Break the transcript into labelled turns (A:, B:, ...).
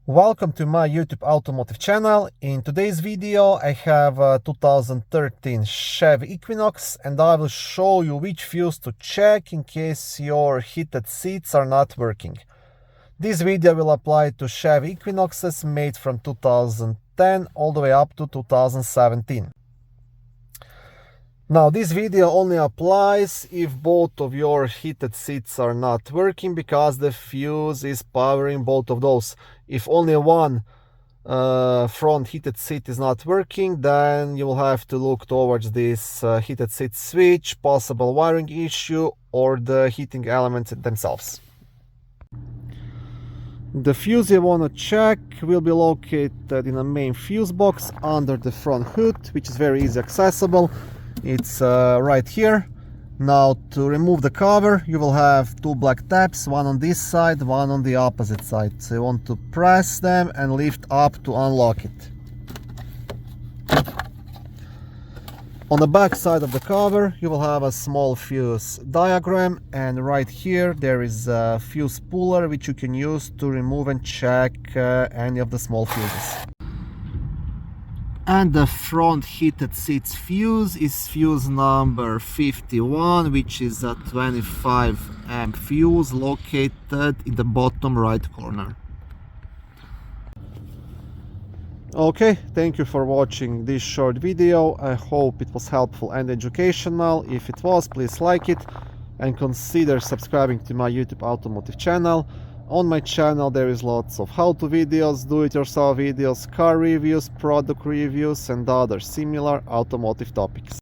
A: Welcome to my YouTube automotive channel. In today's video I have a 2013 Chevy Equinox and I will show you which fuse to check in case your heated seats are not working. This video will apply to Chevy Equinoxes made from 2010 all the way up to 2017. Now this video only applies if both of your heated seats are not working, because the fuse is powering both of those. If only one front heated seat is not working, then you will have to look towards this heated seat switch, possible wiring issue, or the heating elements themselves. The fuse you want to check will be located in a main fuse box under the front hood, which is very easy accessible. It's right here. Now to remove the cover, you will have two black tabs, one on this side, one on the opposite side. So you want to press them and lift up to unlock it. On the back side of the cover, you will have a small fuse diagram, and right here there is a fuse puller which you can use to remove and check any of the small fuses. And the front heated seats fuse is fuse number 51, which is a 25 amp fuse located in the bottom right corner. Okay, thank you for watching this short video. I hope it was helpful and educational. If it was, please like it and consider subscribing to my YouTube automotive channel. On my channel there is lots of how-to videos, do-it-yourself videos, car reviews, product reviews and other similar automotive topics.